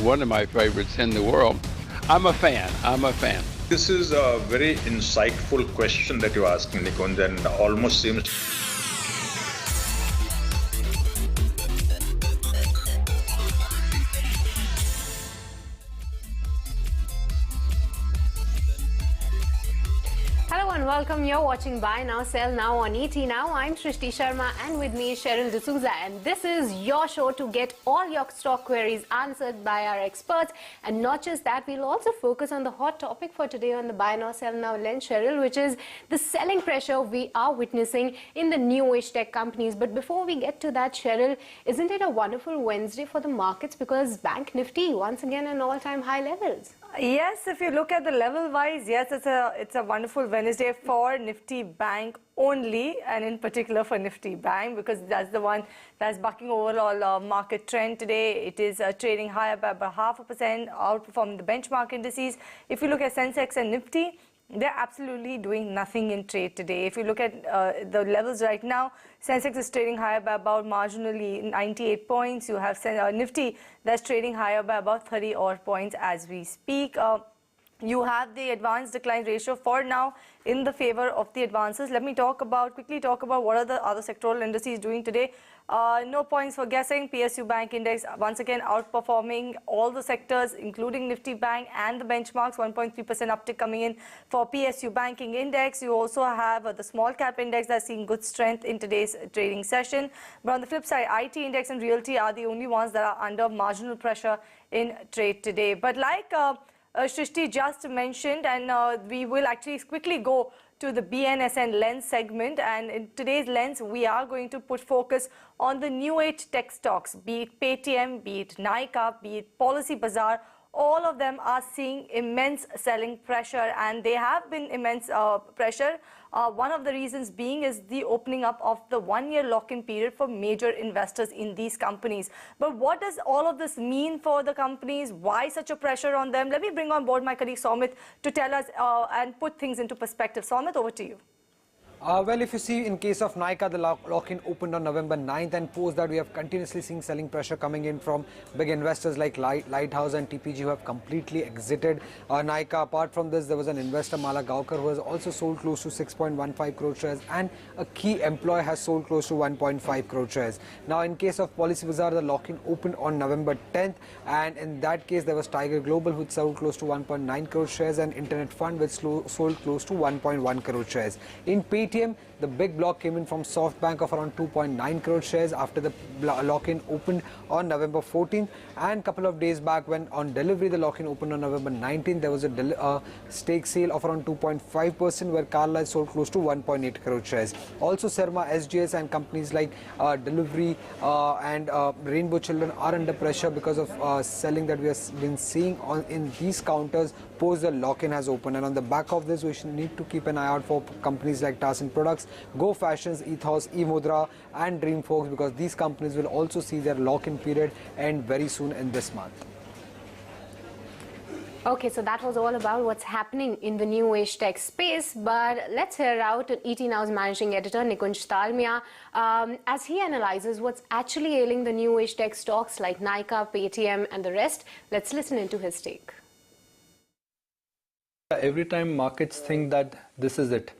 One of my favorites in the world. I'm a fan. This is a very insightful question that you asked, Nikunj, and almost seems. Hello and welcome. You're watching Buy Now, Sell Now on ET Now. I'm Shrishti Sharma and with me Cheryl D'Souza, and this is your show to get all your stock queries answered by our experts. And not just that, we'll also focus on the hot topic for today on the Buy Now, Sell Now lens, Cheryl, which is the selling pressure we are witnessing in the new age tech companies. But before we get to that, Cheryl, isn't it a wonderful Wednesday for the markets because Bank Nifty once again at all-time high levels? Yes, if you look at the level wise, yes, it's a wonderful Wednesday for Nifty Bank only, and in particular for Nifty Bank, because that's the one that's bucking overall market trend today. It is trading higher by about 0.5%, outperforming the benchmark indices. If you look at Sensex and Nifty, they're absolutely doing nothing in trade today. If you look at the levels right now, Sensex is trading higher by about marginally 98 points. You have Nifty that's trading higher by about 30 odd points as we speak. You have the advanced decline ratio for now in the favor of the advances. Let me quickly talk about what are the other sectoral indices doing today. No points for guessing. PSU Bank Index once again outperforming all the sectors, including Nifty Bank and the benchmarks. 1.3% uptick coming in for PSU Banking Index. You also have the small cap index that's seeing good strength in today's trading session. But on the flip side, IT Index and Realty are the only ones that are under marginal pressure in trade today. But like Shrishti just mentioned, and we will actually quickly go to the BNSN lens segment, and in today's lens we are going to put focus on the new age tech stocks, be it Paytm, be it Nykaa, be it Policy Bazaar. All of them are seeing immense selling pressure, and they have been immense pressure. One of the reasons being is the opening up of the one-year lock-in period for major investors in these companies. But what does all of this mean for the companies? Why such a pressure on them? Let me bring on board my colleague Soumit to tell us and put things into perspective. Soumit, over to you. Well, if you see in case of Nykaa, the lock-in opened on November 9th, and post that we have continuously seen selling pressure coming in from big investors like Lighthouse and TPG who have completely exited Nykaa. Apart from this, there was an investor, Mala Gaonkar, who has also sold close to 6.15 crore shares, and a key employee has sold close to 1.5 crore shares. Now, in case of Policy Bazaar, the lock-in opened on November 10th, and in that case, there was Tiger Global, which sold close to 1.9 crore shares, and Internet Fund, which sold close to 1.1 crore shares. In Paytm, the big block came in from SoftBank of around 2.9 crore shares after the lock-in opened on November 14th, and a couple of days back when on Delhivery the lock-in opened on November 19th, there was a stake sale of around 2.5% where Carlyle sold close to 1.8 crore shares. Also, Serma, SGS and companies like Delhivery and Rainbow Children are under pressure because of selling that we have been seeing in these counters post the lock-in has opened. And on the back of this, we should need to keep an eye out for companies like Tasin Products, Go Fashions, Ethos, eMudra and Dreamfolks, because these companies will also see their lock-in period end very soon in this month. Okay, so that was all about what's happening in the new age tech space, but let's hear out ET Now's managing editor Nikunj Dalmia as he analyzes what's actually ailing the new age tech stocks like Nykaa, Paytm and the rest. Let's listen into his take. Every time markets think that this is it,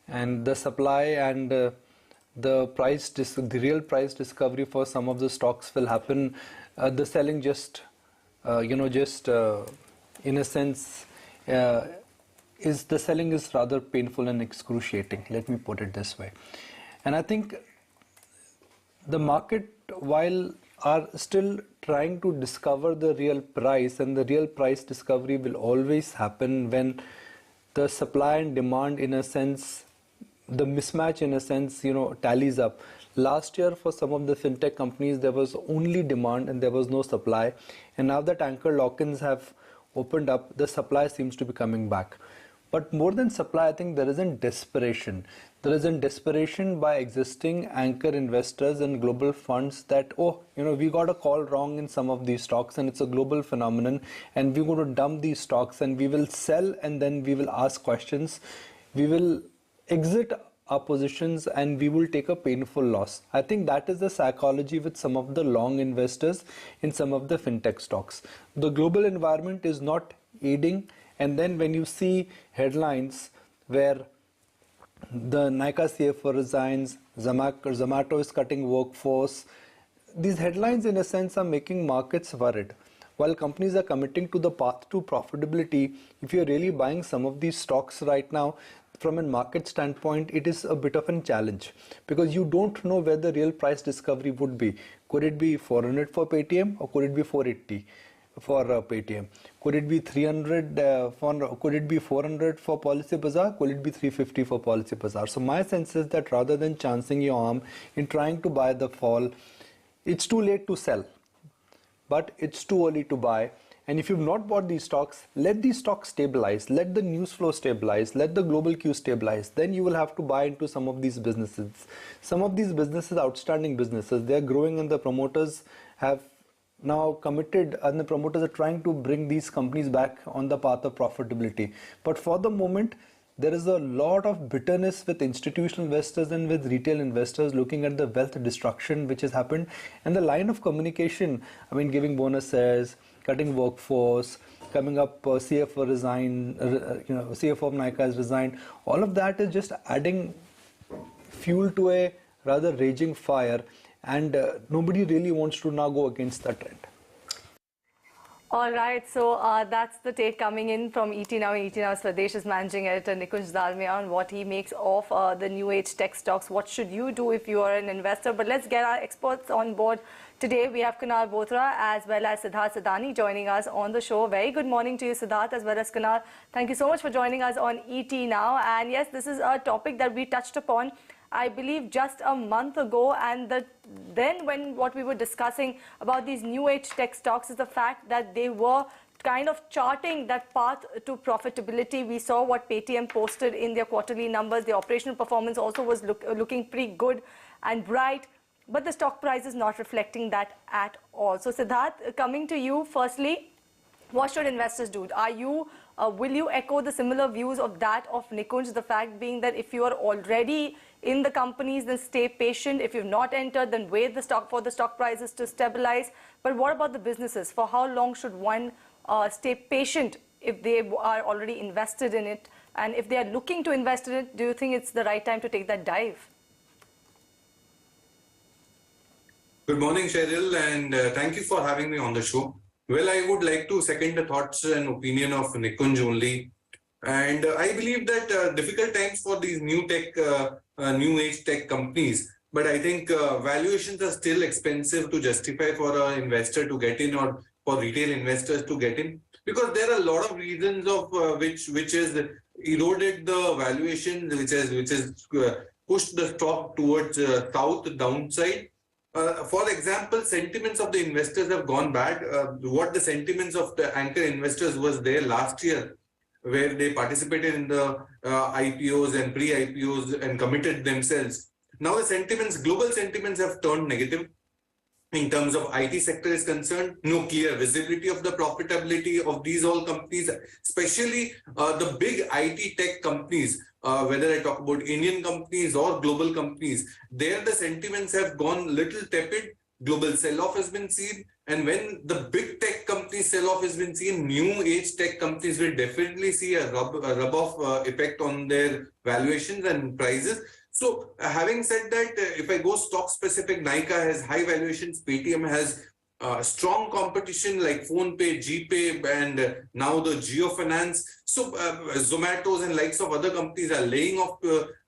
and the supply and the real price discovery for some of the stocks will happen, the selling just in a sense the selling is rather painful and excruciating, let me put it this way. And I think the market, while are still trying to discover the real price, and the real price discovery will always happen when the supply and demand, in a sense, the mismatch in a sense, tallies up. Last year for some of the fintech companies there was only demand and there was no supply, and now that anchor lock-ins have opened up, the supply seems to be coming back. But more than supply, I think there isn't desperation. There isn't desperation by existing anchor investors and global funds that, we got a call wrong in some of these stocks and it's a global phenomenon and we're going to dump these stocks and we will sell and then we will ask questions. We will exit our positions and we will take a painful loss. I think that is the psychology with some of the long investors in some of the fintech stocks. The global environment is not aiding, and then when you see headlines where the Nykaa CFO resigns, Zomato is cutting workforce, these headlines in a sense are making markets worried. While companies are committing to the path to profitability, if you're really buying some of these stocks right now, from a market standpoint, it is a bit of a challenge because you don't know where the real price discovery would be. Could it be 400 for Paytm or could it be 480 for Paytm? Could it be 300 could it be 400 for Policybazaar? Could it be 350 for Policybazaar? So my sense is that rather than chancing your arm in trying to buy the fall, it's too late to sell, but it's too early to buy. And if you've not bought these stocks, let these stocks stabilize, let the news flow stabilize, let the global queue stabilize. Then you will have to buy into some of these businesses. Some of these businesses, outstanding businesses, they're growing and the promoters have now committed and the promoters are trying to bring these companies back on the path of profitability. But for the moment, there is a lot of bitterness with institutional investors and with retail investors looking at the wealth destruction which has happened. And the line of communication, I mean, giving bonuses, cutting workforce, coming up, CFO resign, CFO of Nykaa has resigned. All of that is just adding fuel to a rather raging fire, and nobody really wants to now go against that trend. All right, so that's the take coming in from ET Now. ET Now Swadesh's managing editor Nikunj Dalmia on what he makes of the new age tech stocks. What should you do if you are an investor? But let's get our experts on board. Today we have Kunal Bothra as well as Siddharth Sadani joining us on the show. Very good morning to you, Siddharth, as well as Kunal. Thank you so much for joining us on ET Now. And yes, this is a topic that we touched upon, I believe, just a month ago, and then when what we were discussing about these new age tech stocks is the fact that they were kind of charting that path to profitability. We saw what Paytm posted in their quarterly numbers. The operational performance also was looking pretty good and bright, but the stock price is not reflecting that at all. So Siddharth, coming to you, firstly, what should investors do? Will you echo the similar views of that of Nikunj, the fact being that if you are already in the companies, then stay patient. If you've not entered, then wait for the stock prices to stabilize. But what about the businesses? For how long should one stay patient if they are already invested in it? And if they are looking to invest in it, do you think it's the right time to take that dive? Good morning, Cheryl, and thank you for having me on the show. Well, I would like to second the thoughts and opinion of Nikunj only. And I believe that difficult times for these new age tech companies, but I think valuations are still expensive to justify for an investor to get in or for retail investors to get in, because there are a lot of reasons of which has eroded the valuation, which has pushed the stock towards south downside. For example, sentiments of the investors have gone bad. What the sentiments of the anchor investors was there last year, where they participated in the IPOs and pre-IPOs and committed themselves. Now the global sentiments have turned negative. In terms of IT sector is concerned, no clear visibility of the profitability of these all companies, especially the big IT tech companies, whether I talk about Indian companies or global companies, there the sentiments have gone little tepid. Global sell-off has been seen, and when the big tech companies sell-off has been seen, new age tech companies will definitely see a rub-off effect on their valuations and prices. So having said that, if I go stock specific, Nykaa has high valuations, Paytm has strong competition like PhonePe, GPay, and now the Jio Finance. So Zomatos and likes of other companies are laying off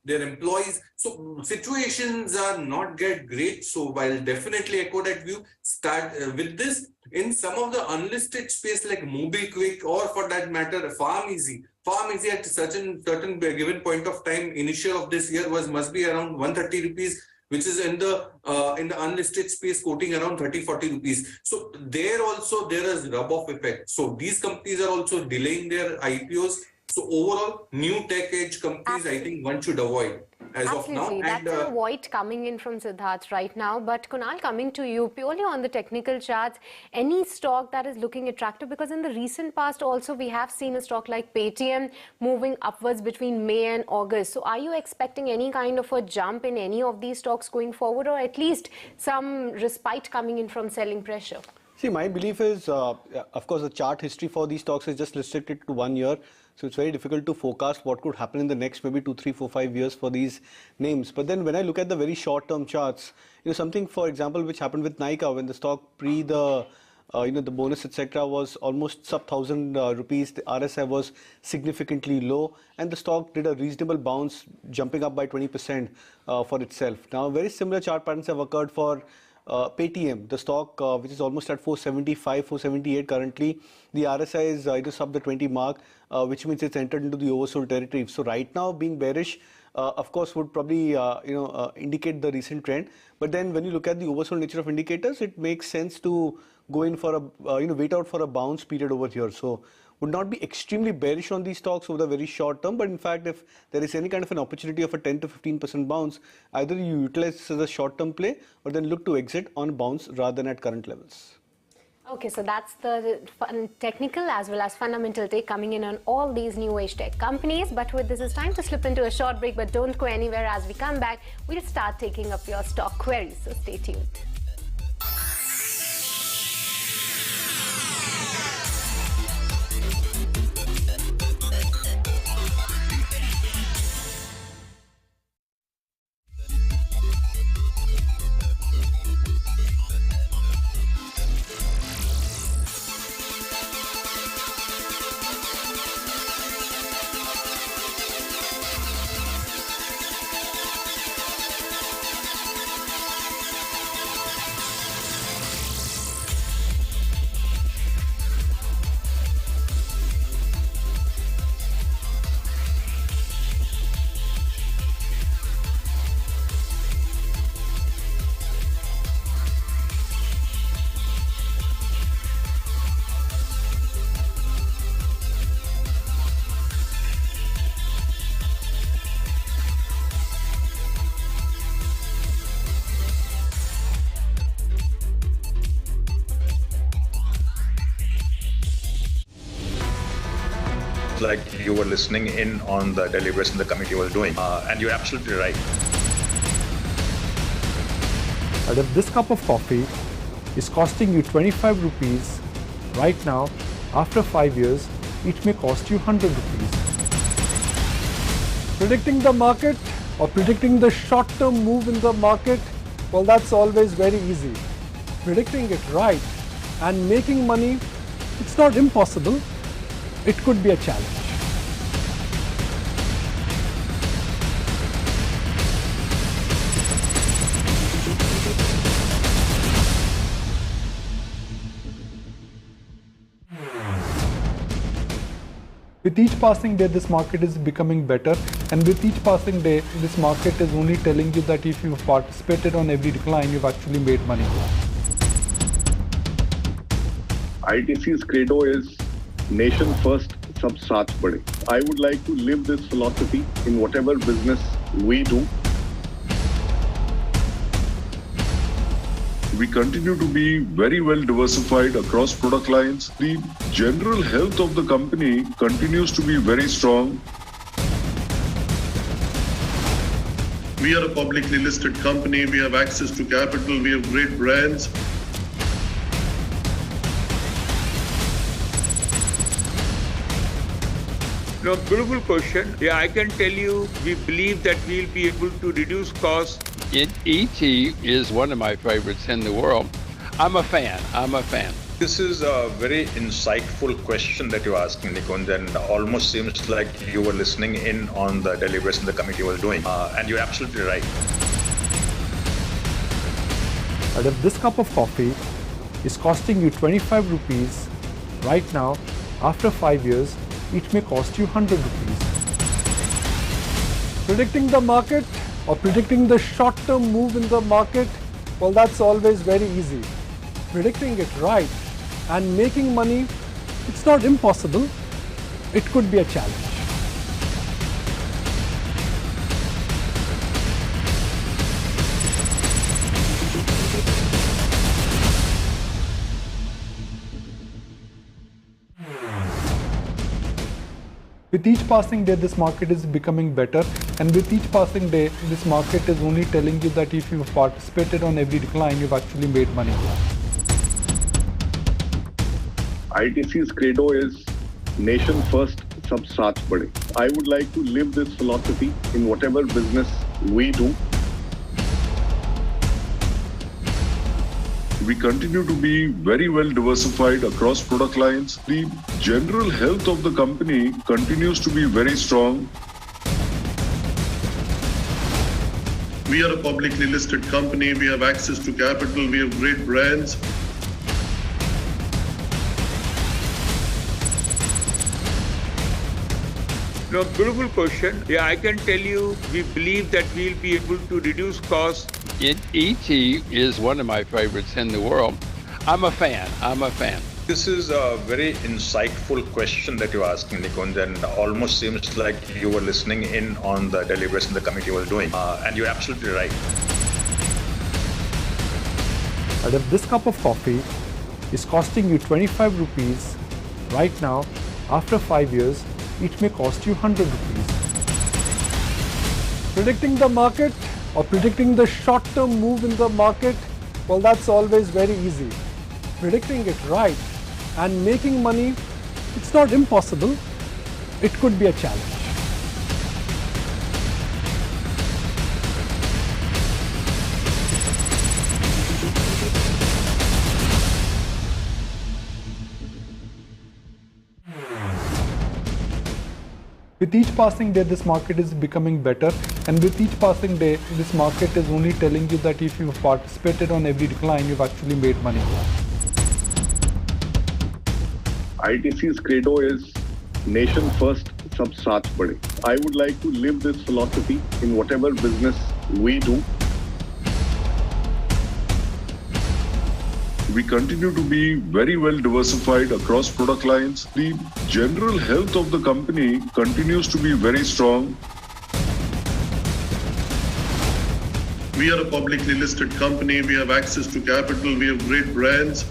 their employees. So situations are not get great. So while definitely echo that view, start with this in some of the unlisted space like MobiKwik, or for that matter, PharmEasy. PharmEasy at certain given point of time, initial of this year must be around 130 rupees, which is in the unlisted space quoting around 30-40 rupees. So there also there is rub-off effect. So these companies are also delaying their IPOs. So overall, new tech age companies, I think one should avoid as Absolutely. of now. That's a void coming in from Siddharth right now. But Kunal, coming to you, purely on the technical charts, any stock that is looking attractive? Because in the recent past also, we have seen a stock like Paytm moving upwards between May and August. So are you expecting any kind of a jump in any of these stocks going forward, or at least some respite coming in from selling pressure? See, my belief is, of course, the chart history for these stocks is just restricted to 1 year. So it's very difficult to forecast what could happen in the next maybe 2, 3, 4, 5 years for these names. But then when I look at the very short-term charts, something, for example, which happened with Nykaa when the stock pre the the bonus, etc., was almost sub 1,000 rupees. The RSI was significantly low, and the stock did a reasonable bounce, jumping up by 20% for itself. Now, very similar chart patterns have occurred for Paytm, the stock which is almost at 475, 478 currently. The RSI is sub the 20 mark, which means it's entered into the oversold territory. So right now, being bearish, of course, would probably indicate the recent trend. But then when you look at the oversold nature of indicators, it makes sense to go in for a wait out for a bounce period over here. So would not be extremely bearish on these stocks over the very short term, but in fact, if there is any kind of an opportunity of a 10 to 15% bounce, either you utilize this as a short term play or then look to exit on bounce rather than at current levels. Okay, so that's the technical as well as fundamental take coming in on all these new age tech companies. But with this, it's time to slip into a short break, but don't go anywhere. As we come back, we'll start taking up your stock queries, so stay tuned. Like you were listening in on the deliberation the committee was doing, and you're absolutely right. But if this cup of coffee is costing you 25 rupees right now, after 5 years, it may cost you 100 rupees. Predicting the market or predicting the short-term move in the market, well, that's always very easy. Predicting it right and making money, it's not impossible. It could be a challenge. With each passing day, this market is becoming better, and with each passing day, this market is only telling you that if you've participated on every decline, you've actually made money. ITC's credo is nation first, sab saath bade. I would like to live this philosophy in whatever business we do. We continue to be very well diversified across product lines. The general health of the company continues to be very strong. We are a publicly listed company. We have access to capital. We have great brands. No, beautiful question. Yeah, I can tell you, we believe that we'll be able to reduce costs. ET is one of my favorites in the world. I'm a fan. This is a very insightful question that you're asking, Nikunj, and almost seems like you were listening in on the deliberation the committee was doing, and you're absolutely right. But if this cup of coffee is costing you 25 rupees right now, after 5 years, it may cost you 100 rupees. Predicting the market or predicting the short-term move in the market, well, that's always very easy. Predicting it right and making money, it's not impossible. It could be a challenge. With each passing day, this market is becoming better, and with each passing day, this market is only telling you that if you've participated on every decline, you've actually made money. ITC's credo is nation first, sab saath bade. I would like to live this philosophy in whatever business we do. We continue to be very well diversified across product lines. The general health of the company continues to be very strong. We are a publicly listed company. We have access to capital. We have great brands. No, beautiful question. Yeah, I can tell you, we believe that we'll be able to reduce costs. ET is one of my favorites in the world. I'm a fan. This is a very insightful question that you're asking, Nikunj, and almost seems like you were listening in on the deliberation the committee was doing. And you're absolutely right. And if this cup of coffee is costing you 25 rupees right now, after 5 years, it may cost you 100 rupees. Predicting the market or predicting the short-term move in the market, well, that's always very easy. Predicting it right and making money, it's not impossible. It could be a challenge. With each passing day, this market is becoming better, and with each passing day, this market is only telling you that if you've participated on every decline, you've actually made money. ITC's credo is nation first, sab saath bade. I would like to live this philosophy in whatever business we do. We continue to be very well diversified across product lines. The general health of the company continues to be very strong. We are a publicly listed company. We have access to capital. We have great brands.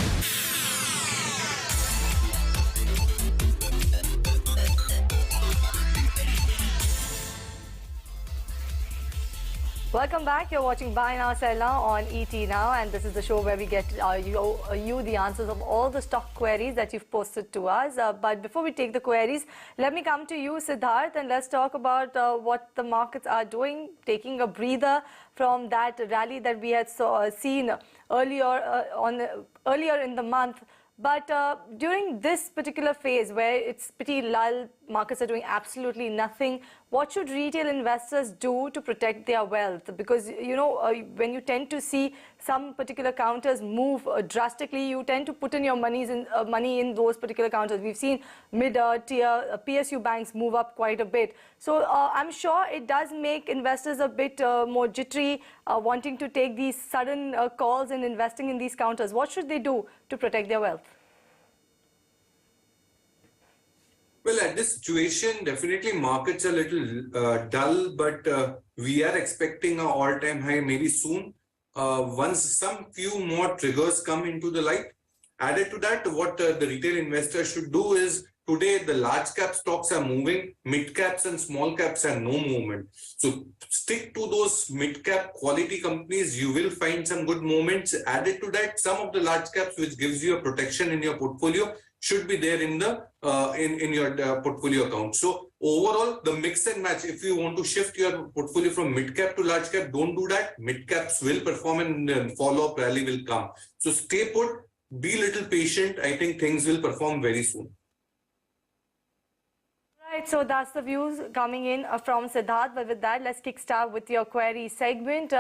Welcome back. You're watching Buy Now, Sell Now on ET Now, and this is the show where we get you the answers of all the stock queries that you've posted to us. But before we take the queries, let me come to you, Siddharth, and let's talk about what the markets are doing, taking a breather from that rally that we had seen earlier in the month. But during this particular phase where it's pretty lull, markets are doing absolutely nothing, what should retail investors do to protect their wealth? Because, you know, when you tend to see some particular counters move drastically, you tend to put in your money in those particular counters. We've seen mid-tier PSU banks move up quite a bit. So I'm sure it does make investors a bit more jittery, wanting to take these sudden calls and investing in these counters. What should they do to protect their wealth? Well, at this situation, definitely markets are a little dull, but we are expecting an all-time high maybe soon. Once some few more triggers come into the light. Added to that, what the retail investor should do is, today the large cap stocks are moving, mid caps and small caps are no movement. So stick to those mid cap quality companies, you will find some good moments. Added to that, some of the large caps which gives you a protection in your portfolio should be there in the in your portfolio account. So overall, the mix and match, if you want to shift your portfolio from mid cap to large cap, don't do that. Mid caps will perform and follow-up rally will come. So stay put, be a little patient. I think things will perform very soon. Right, so that's the views coming in from Siddharth. But with that, let's kickstart with your query segment.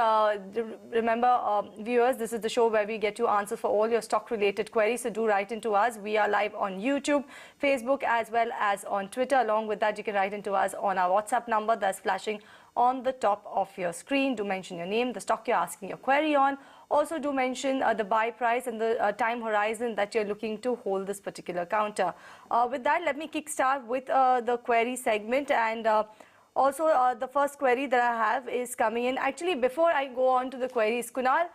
Remember, viewers, this is the show where we get you answers for all your stock-related queries. So do write into us. We are live on YouTube, Facebook, as well as on Twitter. Along with that, you can write into us on our WhatsApp number that's flashing on the top of your screen. Do mention your name, the stock you're asking your query on. Also do mention the buy price and the time horizon that you're looking to hold this particular counter. With that, let me kickstart with the query segment, and also the first query that I have is coming in. Actually, before I go on to the queries, Kunal,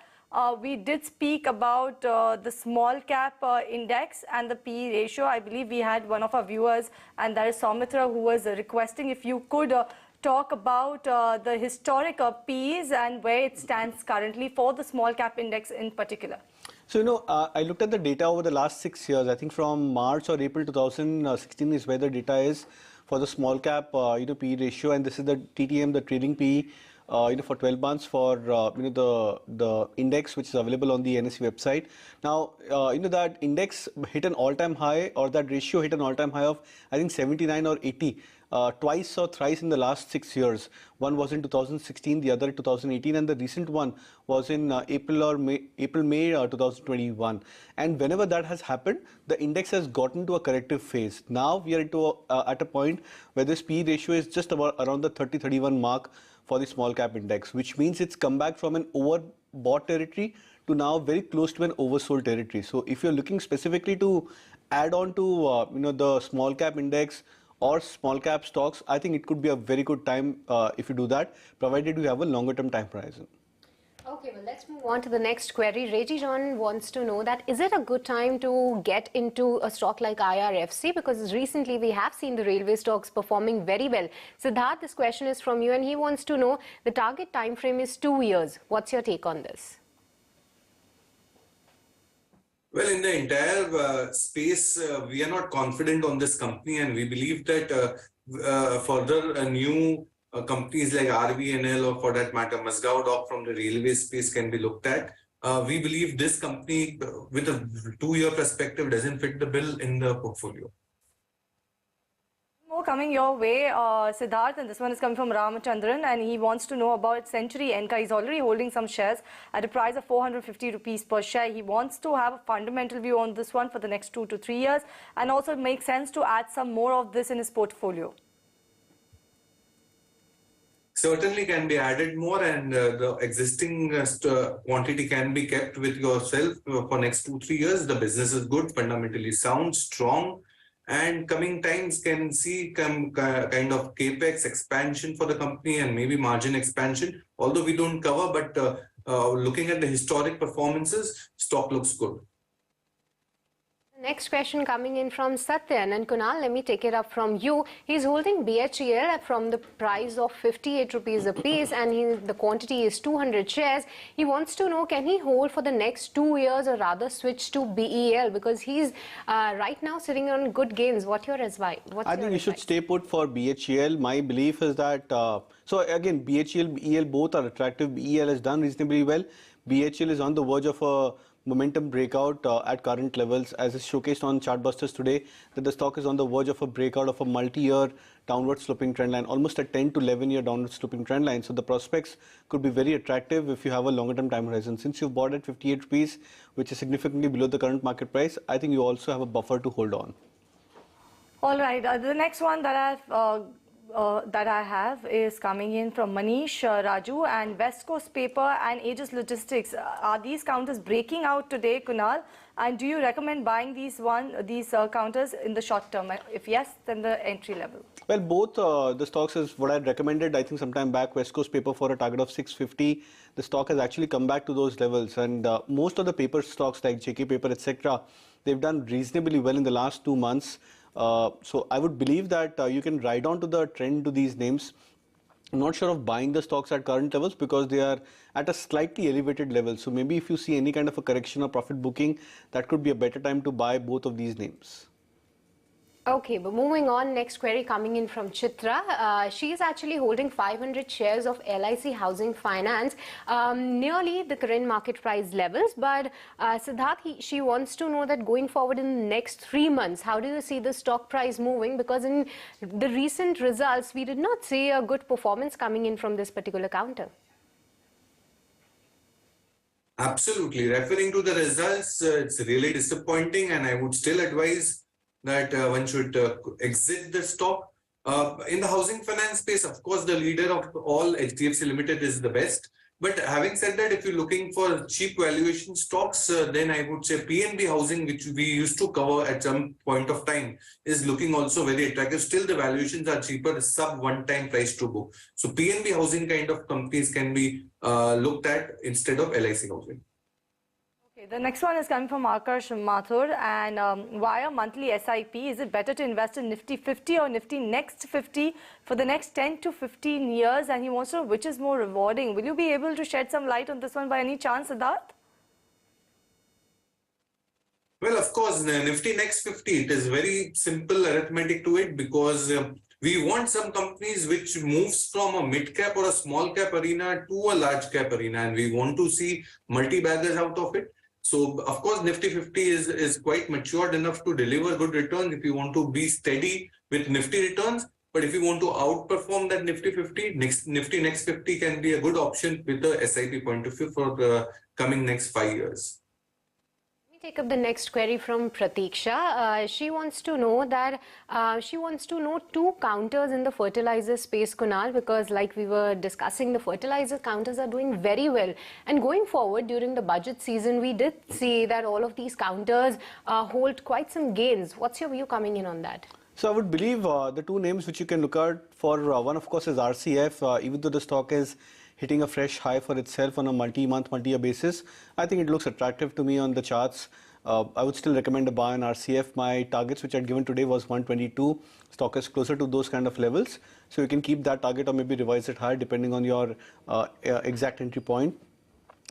we did speak about the small cap index and the PE ratio. I believe we had one of our viewers, and that is Soumitra, who was requesting if you could talk about the historic PEs and where it stands currently for the small cap index in particular. So, I looked at the data over the last 6 years. I think from March or April 2016 is where the data is for the small cap, PE ratio, and this is the TTM, the trailing PE, for 12 months for, the index, which is available on the NSE website. Now, that index hit an all-time high, or that ratio hit an all-time high of, I think, 79 or 80. Twice or thrice in the last 6 years. One was in 2016, the other in 2018, and the recent one was in April-May 2021. And whenever that has happened, the index has gotten to a corrective phase. Now we are at a point where this PE ratio is just about around the 30-31 mark for the small cap index, which means it's come back from an overbought territory to now very close to an oversold territory. So if you're looking specifically to add on to the small cap index or small cap stocks, I think it could be a very good time if you do that, provided you have a longer term time horizon. Okay, well, let's move on to the next query. Reggie John wants to know that is it a good time to get into a stock like IRFC, because recently we have seen the railway stocks performing very well. Siddharth, this question is from you, and he wants to know the target time frame is 2 years. What's your take on this? Well, in the entire space, we are not confident on this company, and we believe that further new companies like RVNL, or for that matter, Mazgaon Dock from the railway space can be looked at. We believe this company with a 2-year perspective doesn't fit the bill in the portfolio. More coming your way, Siddharth, and this one is coming from Ramachandran, and he wants to know about Century Enka. He's already holding some shares at a price of 450 rupees per share. He wants to have a fundamental view on this one for the next 2 to 3 years, and also it makes sense to add some more of this in his portfolio. Certainly can be added more, and the existing quantity can be kept with yourself for next 2-3 years. The business is good, fundamentally sound, strong, and coming times can see kind of capex expansion for the company and maybe margin expansion. Although we don't cover, but looking at the historic performances, stock looks good. Next question coming in from Satyan, and Kunal, let me take it up from you. He's holding BHEL from the price of 58 rupees a piece, and the quantity is 200 shares. He wants to know, can he hold for the next 2 years or rather switch to BEL, because he's right now sitting on good gains. What's your advice? I think you should stay put for BHEL. My belief is that, so again, BHEL, BEL both are attractive. BEL has done reasonably well. BHEL is on the verge of a momentum breakout at current levels, as is showcased on Chartbusters today, that the stock is on the verge of a breakout of a multi-year downward sloping trend line, almost a 10 to 11-year downward sloping trend line. So the prospects could be very attractive if you have a longer term time horizon. Since you've bought at 58 rupees, which is significantly below the current market price, I think you also have a buffer to hold on. All right, the next one that I have is coming in from Manish Raju, and West Coast Paper and Aegis Logistics. Are these counters breaking out today, Kunal? And do you recommend buying these counters in the short term? If yes, then the entry level. Well, both the stocks is what I recommended, I think, sometime back. West Coast Paper for a target of 650. The stock has actually come back to those levels, and most of the paper stocks like JK Paper, etc., they've done reasonably well in the last 2 months. So I would believe that you can ride on to the trend to these names. I'm not sure of buying the stocks at current levels because they are at a slightly elevated level. So maybe if you see any kind of a correction or profit booking, that could be a better time to buy both of these names. Okay, but moving on, next query coming in from Chitra. She is actually holding 500 shares of LIC Housing Finance, nearly the current market price levels. But Siddharth, she wants to know that going forward in the next 3 months, how do you see the stock price moving? Because in the recent results, we did not see a good performance coming in from this particular counter. Absolutely. Referring to the results, it's really disappointing, and I would still advise that one should exit the stock. In the housing finance space, of course, the leader of all, HDFC Limited, is the best. But having said that, if you're looking for cheap valuation stocks, then I would say PNB Housing, which we used to cover at some point of time, is looking also very attractive. Still, the valuations are cheaper, sub 1-time price to book. So PNB Housing kind of companies can be looked at instead of LIC Housing. The next one is coming from Akash Mathur, and via monthly SIP, is it better to invest in Nifty 50 or Nifty Next 50 for the next 10 to 15 years? And he wants to know which is more rewarding. Will you be able to shed some light on this one by any chance, Siddharth? Well, of course, Nifty Next 50, it is very simple arithmetic to it, because we want some companies which moves from a mid-cap or a small-cap arena to a large-cap arena, and we want to see multi-baggers out of it. So, of course, Nifty 50 is quite matured enough to deliver good returns if you want to be steady with Nifty returns. But if you want to outperform that Nifty 50, Nifty Next 50 can be a good option with the SIP point of view for the coming next 5 years. Take up the next query from Pratiksha. She wants to know that two counters in the fertilizer space, Kunal, because like we were discussing, the fertilizer counters are doing very well. And going forward during the budget season, we did see that all of these counters hold quite some gains. What's your view coming in on that? So I would believe the two names which you can look at for one, of course, is RCF. Even though the stock is hitting a fresh high for itself on a multi-month, multi-year basis, I think it looks attractive to me on the charts. I would still recommend a buy on RCF. My targets which I had given today was 122. Stock is closer to those kind of levels. So you can keep that target or maybe revise it higher depending on your exact entry point.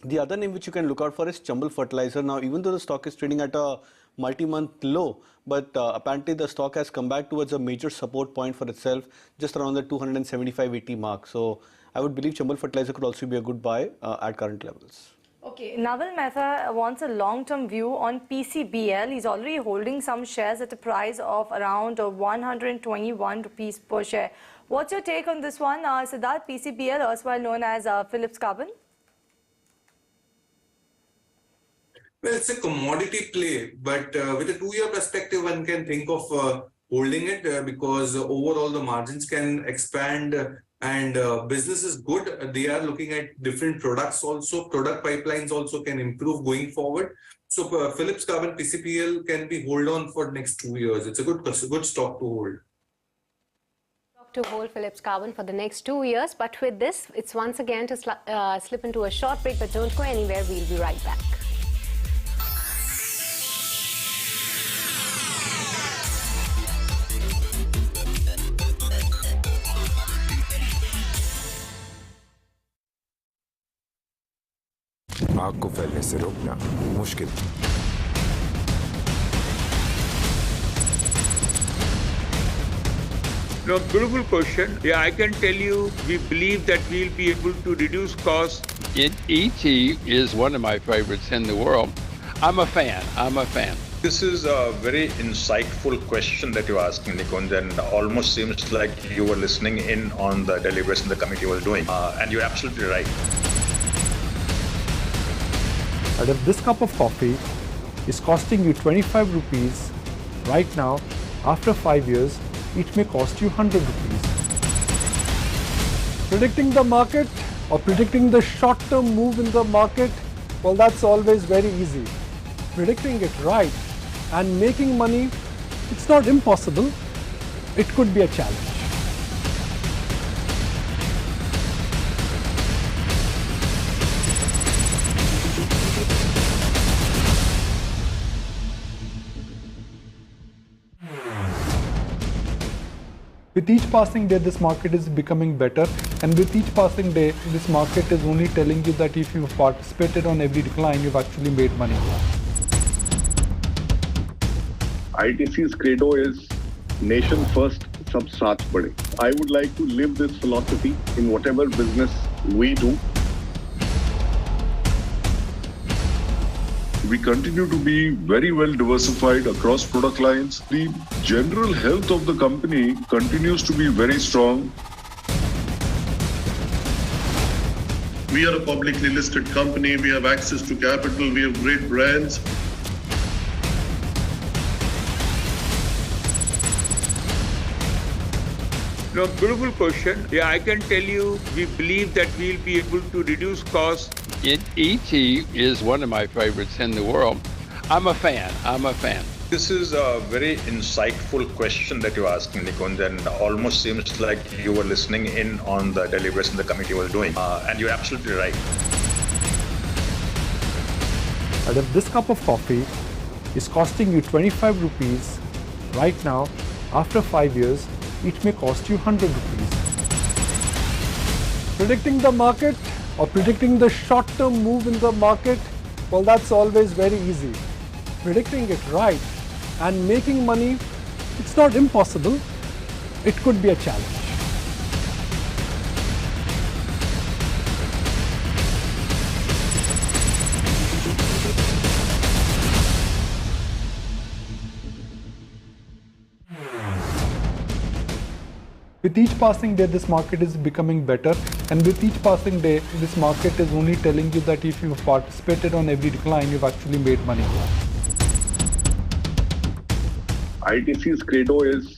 The other name which you can look out for is Chambal Fertilizer. Now, even though the stock is trading at a multi-month low, but apparently the stock has come back towards a major support point for itself, just around the 275.80 mark. So I would believe Chambal Fertilizer could also be a good buy at current levels. Okay, Naval Mehta wants a long-term view on PCBL. He's already holding some shares at a price of around 121 rupees per share. What's your take on this one, Siddharth? PCBL, erstwhile known as Philips Carbon? Well, it's a commodity play, but with a 2-year perspective, one can think of holding it because overall the margins can expand and business is good. They are looking at different products also. Product pipelines also can improve going forward. So Philips Carbon PCBL can be hold on for next 2 years. It's a good stock to hold. To hold Philips Carbon for the next 2 years. But with this, it's once again to slip into a short break. But don't go anywhere. We'll be right back. आग को फैलने से रोकना मुश्किल। No, beautiful question. Yeah, I can tell you, we believe that we'll be able to reduce costs. ET is one of my favorites in the world. I'm a fan. This is a very insightful question that you're asking, Nikunj, and almost seems like you were listening in on the deliberation the committee was doing. And you're absolutely right. And if this cup of coffee is costing you 25 rupees right now, after 5 years, it may cost you 100 rupees. Predicting the market or predicting the short-term move in the market, well, that's always very easy. Predicting it right and making money, it's not impossible. It could be a challenge. With each passing day, this market is becoming better, and with each passing day, this market is only telling you that if you participated on every decline, you've actually made money. ITC's credo is nation first, sab saath bade. I would like to live this philosophy in whatever business we do. We continue to be very well diversified across product lines. The general health of the company continues to be very strong. We are a publicly listed company. We have access to capital. We have great brands. No, beautiful question. Yeah, I can tell you, we believe that we'll be able to reduce costs. ET is one of my favorites in the world. I'm a fan. This is a very insightful question that you're asking, Nikunj, and almost seems like you were listening in on the deliberation the committee was doing. And you're absolutely right. And if this cup of coffee is costing you 25 rupees right now, after 5 years, it may cost you 100 rupees. Predicting the market or predicting the short-term move in the market, well, that's always very easy. Predicting it right and making money, it's not impossible. It could be a challenge. With each passing day, this market is becoming better, and with each passing day, this market is only telling you that if you've participated on every decline, you've actually made money. ITC's credo is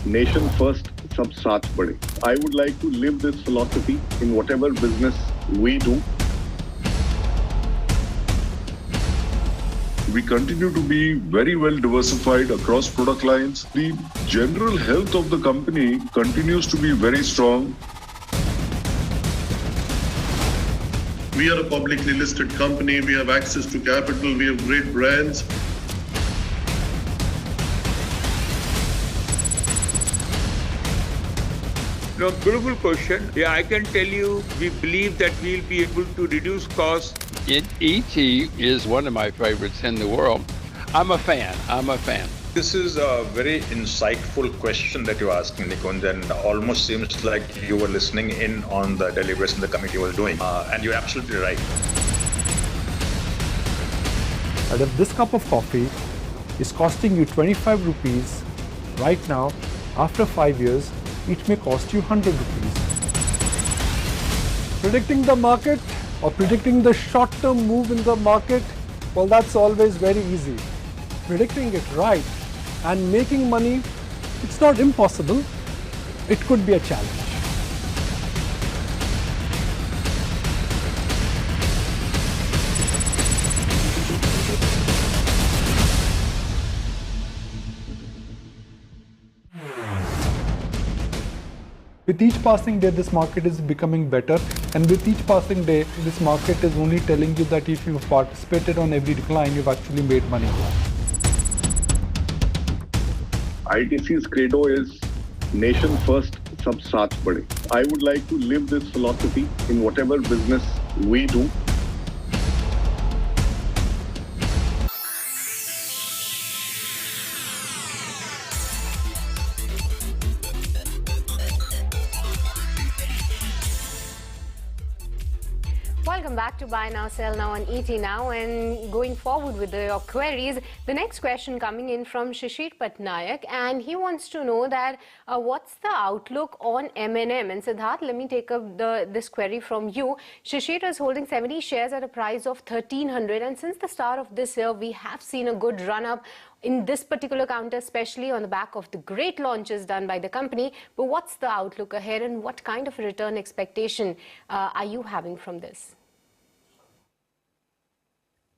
nation first, sab saath bade. I would like to live this philosophy in whatever business we do. We continue to be very well diversified across product lines. The general health of the company continues to be very strong. We are a publicly listed company. We have access to capital. We have great brands. No, beautiful question. Yeah, I can tell you, we believe that we'll be able to reduce costs. ET is one of my favorites in the world. I'm a fan. This is a very insightful question that you're asking, Nikunj, and almost seems like you were listening in on the deliberation the committee was doing. And you're absolutely right. And if this cup of coffee is costing you 25 rupees right now, after 5 years, it may cost you 100 rupees. Predicting the market or predicting the short-term move in the market, well, that's always very easy. Predicting it right and making money, it's not impossible. It could be a challenge. With each passing day, this market is becoming better, and with each passing day, this market is only telling you that if you've participated on every decline, you've actually made money. ITC's credo is nation first, sab saath bade. I would like to live this philosophy in whatever business we do. Welcome back to Buy Now, Sell Now on ET Now, and going forward with your queries. The next question coming in from Shishir Patnaik, and he wants to know that what's the outlook on M&M? And Siddharth, let me take up this query from you. Shishir is holding 70 shares at a price of 1300, and since the start of this year, we have seen a good run-up in this particular counter, especially on the back of the great launches done by the company. But what's the outlook ahead, and what kind of a return expectation are you having from this?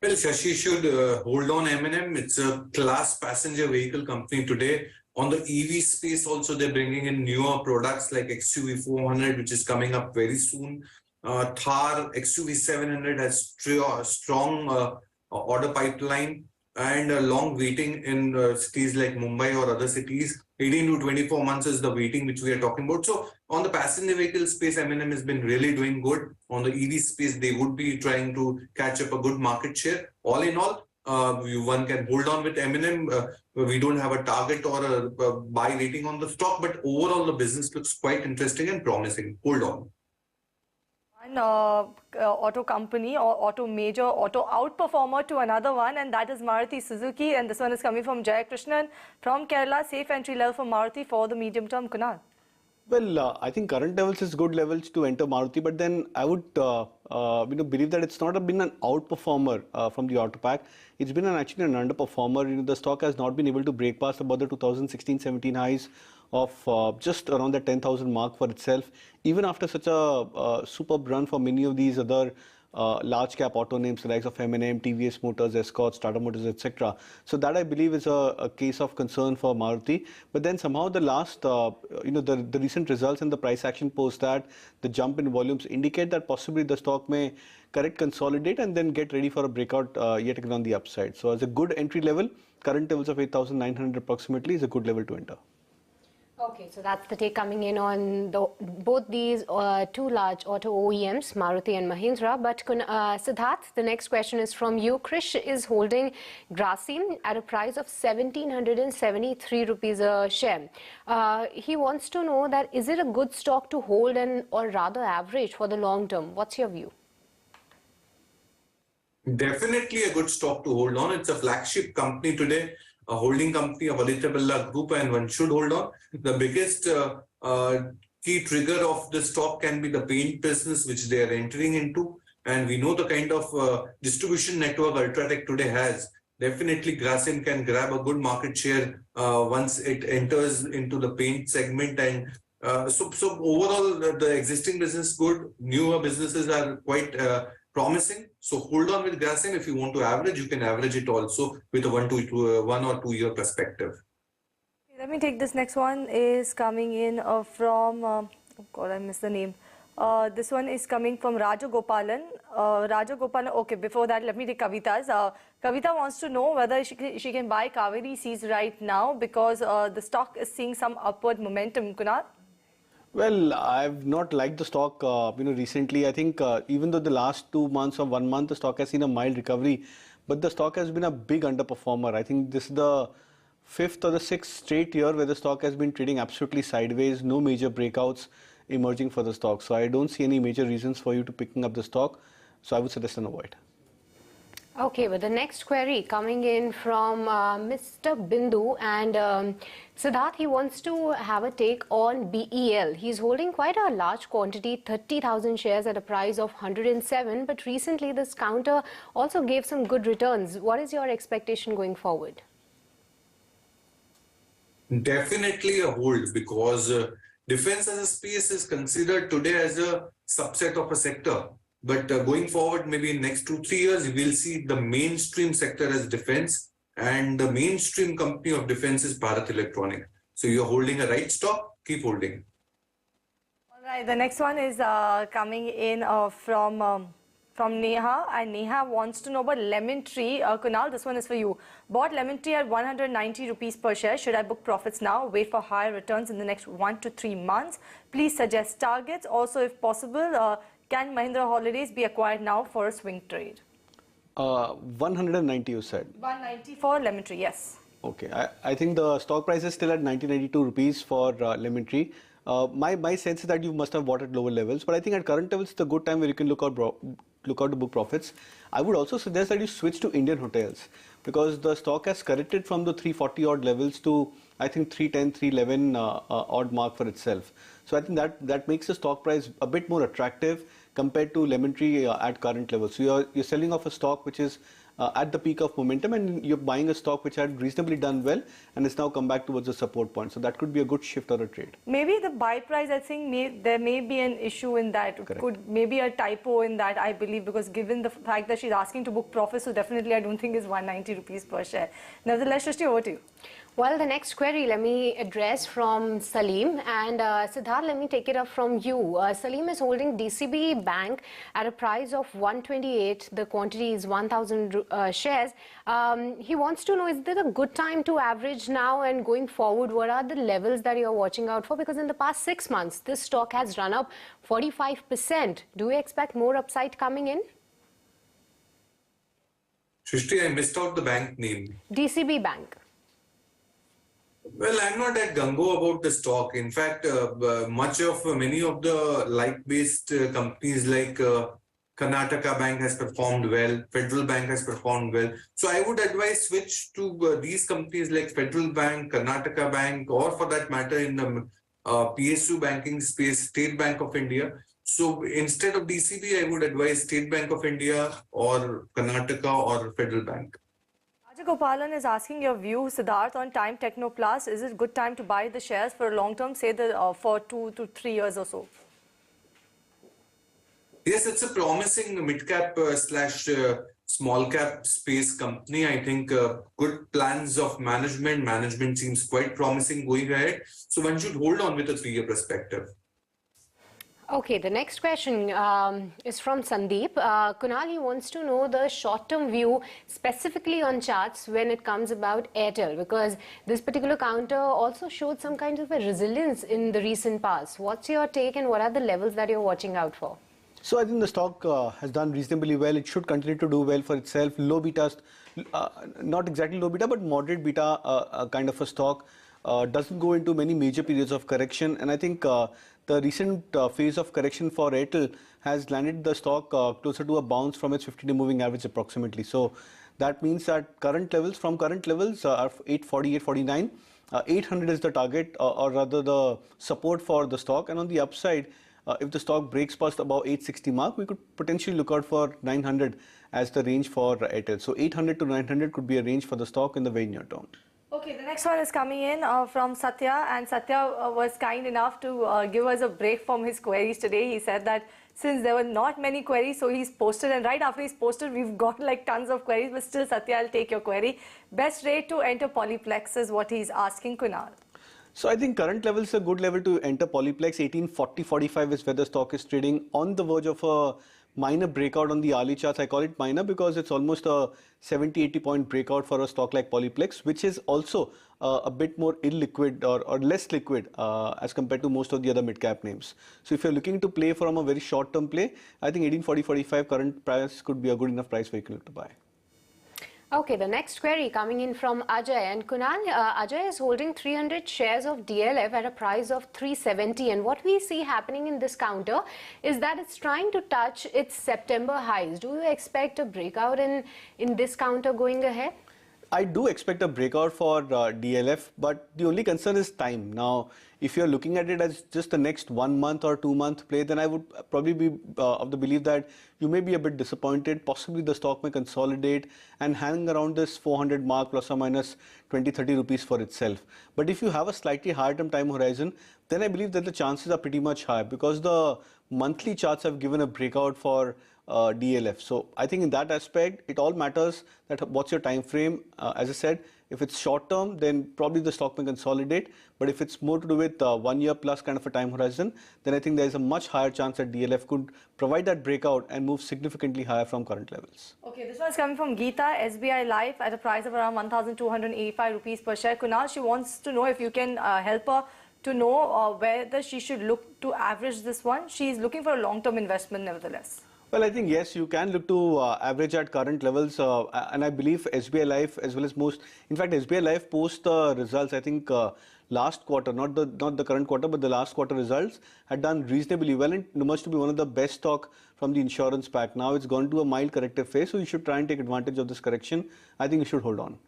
Well, Shashi should hold on M&M. It's a class passenger vehicle company today. On the EV space also, they're bringing in newer products like XUV 400, which is coming up very soon. Thar XUV 700 has strong order pipeline and a long waiting in cities like Mumbai or other cities. 18 to 24 months is the waiting which we are talking about. So on the passenger vehicle space, M&M has been really doing good. On the EV space, they would be trying to catch up a good market share. All in all, one can hold on with M&M. We don't have a target or a buy rating on the stock, but overall the business looks quite interesting and promising. Hold on. One auto company or major auto outperformer to another one, and that is Maruti Suzuki, and this one is coming from Jaya Krishnan from Kerala. Safe entry level for Maruti for the medium term, Kunal? Well, I think current levels is good levels to enter Maruti, but then I would believe that it's not been an outperformer from the auto pack. It's been actually an underperformer. The stock has not been able to break past about the 2016-17 highs of just around the 10,000 mark for itself. Even after such a superb run for many of these other large cap auto names, the likes of M&M, TVS Motors, Escorts, Tata Motors, etc. So that I believe is a case of concern for Maruti. But then somehow the last, the recent results and the price action post that, the jump in volumes indicate that possibly the stock may correct, consolidate, and then get ready for a breakout yet again on the upside. So as a good entry level, current levels of 8,900 approximately is a good level to enter. Okay, so that's the take coming in on both these two large auto OEMs, Maruti and Mahindra. But Siddharth, the next question is from you. Krish is holding Grasim at a price of 1,773 rupees a share. He wants to know that is it a good stock to hold or rather average for the long term? What's your view? Definitely a good stock to hold on. It's a flagship company today, a holding company of Aditya Birla Group, and one should hold on. The biggest key trigger of the stock can be the paint business, which they are entering into. And we know the kind of distribution network Ultratech today has. Definitely Grasim can grab a good market share once it enters into the paint segment. And so overall, the existing business good. Newer businesses are quite promising. So hold on with Grasim. If you want to average, you can average it also with a 1 or 2 year perspective. Let me take this next one. Is coming in from, oh God, I missed the name. This one is coming from Raja Gopalan. Okay, before that, let me take Kavita's. Kavita wants to know whether she can buy Kaveri Seeds right now because the stock is seeing some upward momentum. Kunal? Well, I've not liked the stock, recently. I think even though the last 2 months or 1 month, the stock has seen a mild recovery, but the stock has been a big underperformer. I think this is the 5th or the 6th straight year where the stock has been trading absolutely sideways, no major breakouts emerging for the stock. So I don't see any major reasons for you to picking up the stock. So I would suggest an avoid. Okay, but the next query coming in from Mr. Bindu, and Siddharth, he wants to have a take on BEL. He's holding quite a large quantity, 30,000 shares at a price of 107, but recently this counter also gave some good returns. What is your expectation going forward? Definitely a hold, because defense as a space is considered today as a subset of a sector. But going forward, maybe in next 2-3 years, we will see the mainstream sector as defense, and the mainstream company of defense is Bharat Electronic. So you're holding a right stock, keep holding. All right, the next one is coming in from Neha, and Neha wants to know about Lemon Tree. Kunal, this one is for you. Bought Lemon Tree at 190 rupees per share. Should I book profits now? Wait for higher returns in the next 1 to 3 months? Please suggest targets. Also, if possible, can Mahindra Holidays be acquired now for a swing trade? 190 you said? 190 for Lemon Tree, yes. Okay, I think the stock price is still at 92 rupees for Lemon Tree. My sense is that you must have bought at lower levels, but I think at current levels it's a good time where you can look out to book profits. I would also suggest that you switch to Indian Hotels, because the stock has corrected from the 340 odd levels to I think 310, 311 odd mark for itself. So I think that makes the stock price a bit more attractive compared to Lemon Tree at current levels. So you're selling off a stock which is at the peak of momentum, and you're buying a stock which had reasonably done well and it's now come back towards the support point. So that could be a good shift or a trade. Maybe the buy price, I think there may be an issue in that. Correct. Could maybe a typo in that, I believe, because given the fact that she's asking to book profits, so definitely I don't think it's 190 rupees per share. Nevertheless, Shrishti, over to you. Well, the next query let me address from Salim, and Siddharth, let me take it up from you. Salim is holding DCB Bank at a price of 128. The quantity is 1,000 shares. He wants to know, is there a good time to average now, and going forward, what are the levels that you're watching out for? Because in the past 6 months, this stock has run up 45%. Do we expect more upside coming in? Shrishti, I missed out the bank name. DCB Bank. Well, I'm not that gung-ho about the stock. In fact, many of the like-based companies like Karnataka Bank has performed well, Federal Bank has performed well. So I would advise switch to these companies like Federal Bank, Karnataka Bank, or for that matter in the PSU banking space, State Bank of India. So instead of DCB, I would advise State Bank of India or Karnataka or Federal Bank. Gopalan is asking your view, Siddharth, on Time Techno Plus. Is it good time to buy the shares for a long term, say for 2 to 3 years or so? Yes, it's a promising mid-cap slash small-cap space company. I think good plans of management. Management seems quite promising going ahead. So one should hold on with a 3-year perspective. Okay, the next question is from Sandeep. Kunal, he wants to know the short-term view specifically on charts when it comes about Airtel, because this particular counter also showed some kind of a resilience in the recent past. What's your take and what are the levels that you're watching out for? So I think the stock has done reasonably well. It should continue to do well for itself. Low beta, not exactly low beta, but moderate beta kind of a stock. Doesn't go into many major periods of correction, and I think the recent phase of correction for Airtel has landed the stock closer to a bounce from its 50-day moving average approximately. So that means that current levels are 840, 849. 800 is the target, or rather the support for the stock, and on the upside, if the stock breaks past about 860 mark, we could potentially look out for 900 as the range for Airtel. So 800 to 900 could be a range for the stock in the very near term. Okay, the next one is coming in from Satya, and Satya was kind enough to give us a break from his queries today. He said that since there were not many queries, so he's posted, and right after he's posted, we've got like tons of queries, but still, Satya, I'll take your query. Best rate to enter Polyplex is what he's asking Kunal. So I think current level is a good level to enter Polyplex. 1840-45 is where the stock is trading, on the verge of a minor breakout on the hourly charts. I call it minor because it's almost a 70-80 point breakout for a stock like Polyplex, which is also a bit more illiquid or less liquid as compared to most of the other mid-cap names. So if you're looking to play from a very short-term play, I think 1840-45 current price could be a good enough price for you to look to buy. Okay, the next query coming in from Ajay, and Kunal, Ajay is holding 300 shares of DLF at a price of 370, and what we see happening in this counter is that it's trying to touch its September highs. Do you expect a breakout in this counter going ahead? I do expect a breakout for DLF, but the only concern is time. Now, if you're looking at it as just the next 1 month or 2 month play, then I would probably be of the belief that you may be a bit disappointed. Possibly the stock may consolidate and hang around this 400 mark plus or minus 20-30 rupees for itself. But if you have a slightly higher term time horizon, then I believe that the chances are pretty much high because the monthly charts have given a breakout for DLF. So I think in that aspect, it all matters that what's your time frame. As I said, if it's short term, then probably the stock may consolidate. But if it's more to do with 1 year plus kind of a time horizon, then I think there's a much higher chance that DLF could provide that breakout and move significantly higher from current levels. Okay, this one is coming from Geeta, SBI Life at a price of around 1,285 rupees per share. Kunal, she wants to know if you can help her to know whether she should look to average this one. She's looking for a long-term investment nevertheless. Well, I think, yes, you can look to average at current levels. And I believe SBI Life as well as in fact, SBI Life post the results, I think last quarter, not the current quarter, but the last quarter results had done reasonably well and emerged to be one of the best stock from the insurance pack. Now it's gone to a mild corrective phase, so you should try and take advantage of this correction. I think you should hold on.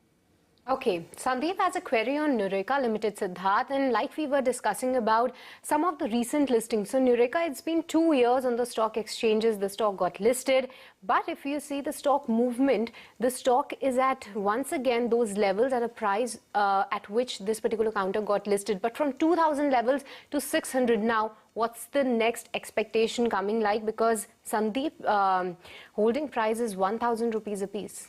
Okay, Sandeep has a query on Nureka Limited, Siddharth, and like we were discussing about some of the recent listings. So Nureka, it's been 2 years on the stock exchanges, the stock got listed, but if you see the stock movement, the stock is at once again those levels at a price at which this particular counter got listed, but from 2000 levels to 600 now. What's the next expectation coming like? Because Sandeep, holding price is 1,000 rupees a piece.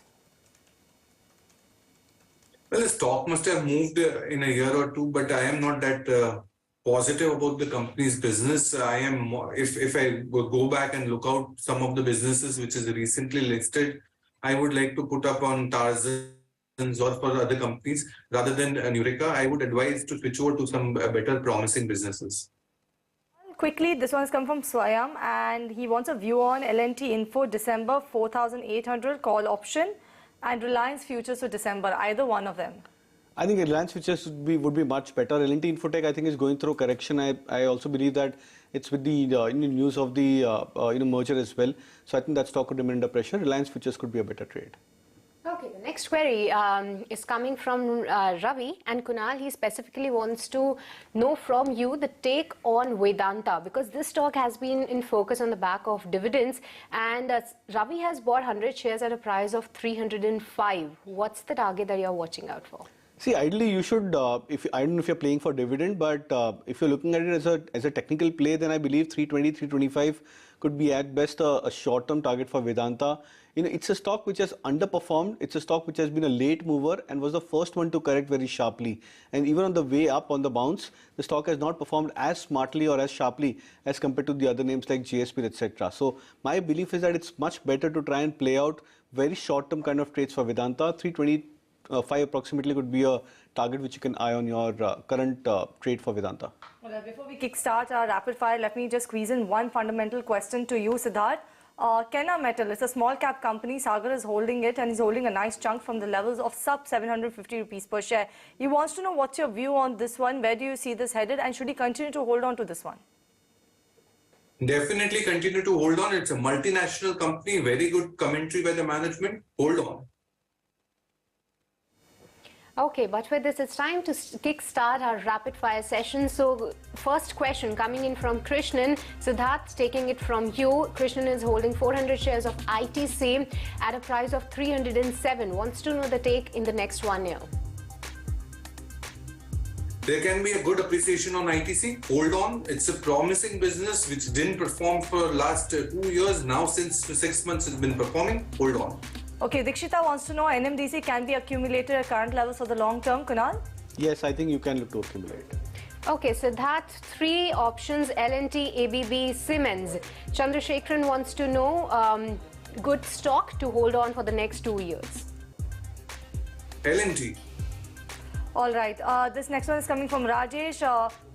Well, the stock must have moved in a year or two, but I am not that positive about the company's business. I am more, if I go back and look out some of the businesses which is recently listed, I would like to put up on Tarzan's or for other companies rather than Nureka. I would advise to switch over to some better promising businesses. Quickly, this one has come from Swayam and he wants a view on L&T Info December 4,800 call option and Reliance Futures for December, either one of them. I think Reliance Futures would be much better. L&T Infotech, I think, is going through correction. I also believe that it's with the news of the merger as well. So I think that stock could remain under pressure. Reliance Futures could be a better trade. Okay, the next query is coming from Ravi, and Kunal, he specifically wants to know from you the take on Vedanta, because this stock has been in focus on the back of dividends, and Ravi has bought 100 shares at a price of 305. What's the target that you're watching out for? See, ideally you should, I don't know if you're playing for dividend, but if you're looking at it as a technical play, then I believe 320, 325 could be at best a short-term target for Vedanta. It's a stock which has underperformed. It's a stock which has been a late mover and was the first one to correct very sharply. And even on the way up on the bounce, the stock has not performed as smartly or as sharply as compared to the other names like GSP, etc. So my belief is that it's much better to try and play out very short-term kind of trades for Vedanta. 325 approximately could be a target which you can eye on your current trade for Vedanta. Well, before we kickstart our rapid fire, let me just squeeze in one fundamental question to you, Siddharth. Kenna Metal is a small cap company. Sagar is holding it and he's holding a nice chunk from the levels of sub 750 rupees per share. He wants to know what's your view on this one. Where do you see this headed, and should he continue to hold on to this one? Definitely continue to hold on. It's a multinational company, very good commentary by the management. Hold on. Okay, but with this, it's time to kickstart our rapid fire session. So, first question coming in from Krishnan. Siddharth, taking it from you. Krishnan is holding 400 shares of ITC at a price of 307. Wants to know the take in the next 1 year. There can be a good appreciation on ITC. Hold on. It's a promising business which didn't perform for last 2 years. Now, since 6 months, it's been performing. Hold on. Okay, Dikshita wants to know NMDC can be accumulated at current levels for the long term. Kunal? Yes, I think you can look to accumulate. Okay, Siddharth, 3 options: L&T, ABB, Siemens. Chandrasekharan wants to know good stock to hold on for the next 2 years. L&T. All right, this next one is coming from Rajesh.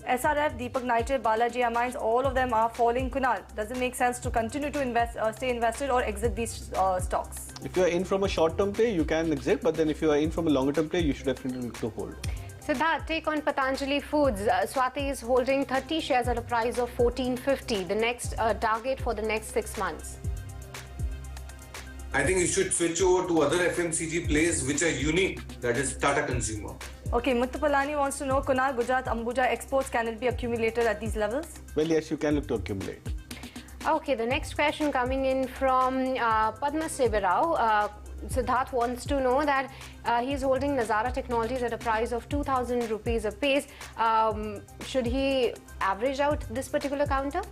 SRF, Deepak Nitrite, Balaji Amines, all of them are falling. Kunal, does it make sense to continue to invest, stay invested, or exit these stocks? If you are in from a short-term play, you can exit. But then if you are in from a longer-term play, you should definitely look to hold. Siddharth, take on Patanjali Foods. Swati is holding 30 shares at a price of 1450. The next target for the next 6 months. I think you should switch over to other FMCG plays which are unique. That is Tata Consumer. Okay, Muttapalani wants to know, Kunal, Gujarat Ambuja exports, can it be accumulated at these levels? Well, yes, you can look to accumulate. Okay, the next question coming in from Padma Seberao. Siddharth wants to know that he's holding Nazara Technologies at a price of 2,000 rupees a piece. Should he average out this particular counter?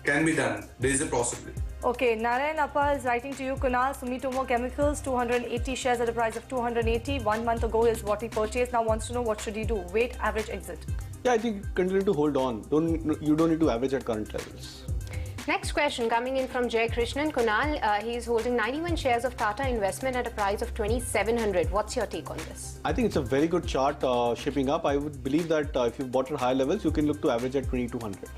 Can be done. There is a possibility. Okay, Narayan Appa is writing to you, Kunal. Sumitomo Chemicals, 280 shares at a price of 280. 1 month ago is what he purchased. Now wants to know what should he do? Wait, average, exit. Yeah, I think continue to hold on. You don't need to average at current levels. Next question coming in from Jay Krishnan. Kunal, he's holding 91 shares of Tata Investment at a price of 2,700. What's your take on this? I think it's a very good chart shaping up. I would believe that if you've bought at higher levels, you can look to average at 2,200.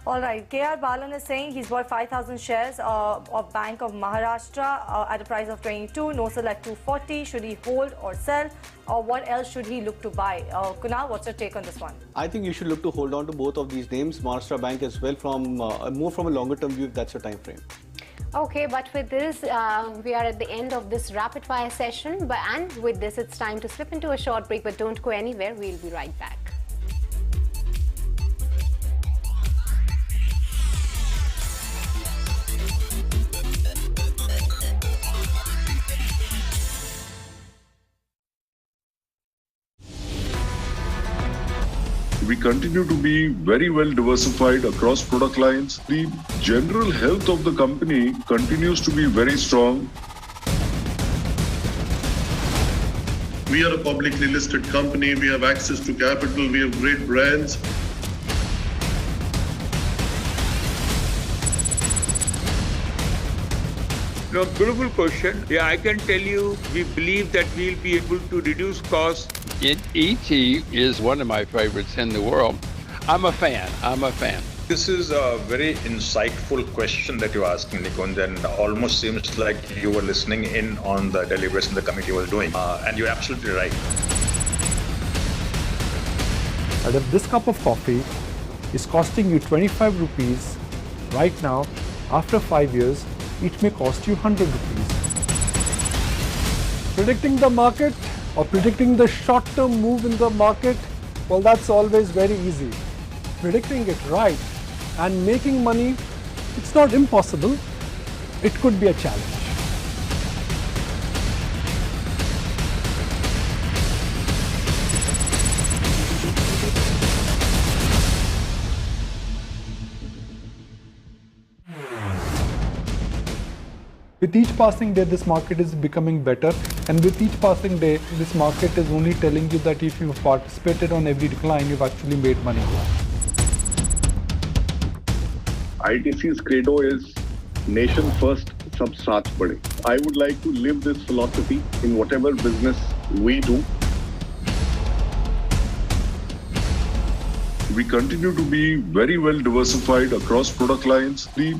All right, KR Balan is saying he's bought 5,000 shares of Bank of Maharashtra at a price of 22, no sell at 240. Should he hold or sell, or what else should he look to buy? Kunal, what's your take on this one? I think you should look to hold on to both of these names, Maharashtra Bank as well, from more from a longer term view if that's your time frame. Okay, but with this, we are at the end of this rapid fire session. And with this, it's time to slip into a short break, but don't go anywhere. We'll be right back. We continue to be very well diversified across product lines. The general health of the company continues to be very strong. We are a publicly listed company. We have access to capital. We have great brands. No, beautiful question. Yeah, I can tell you, we believe that we'll be able to reduce costs. ET is one of my favorites in the world. I'm a fan. This is a very insightful question that you're asking, Nikunj, and almost seems like you were listening in on the deliberation the committee was doing. And you're absolutely right. And if this cup of coffee is costing you 25 rupees right now, after 5 years, it may cost you 100 rupees. Predicting the market or predicting the short-term move in the market, well, that's always very easy. Predicting it right and making money, it's not impossible. It could be a challenge. With each passing day, this market is becoming better, and with each passing day, this market is only telling you that if you've participated on every decline, you've actually made money. ITC's credo is nation first, sab saath bade. I would like to live this philosophy in whatever business we do. We continue to be very well diversified across product lines. The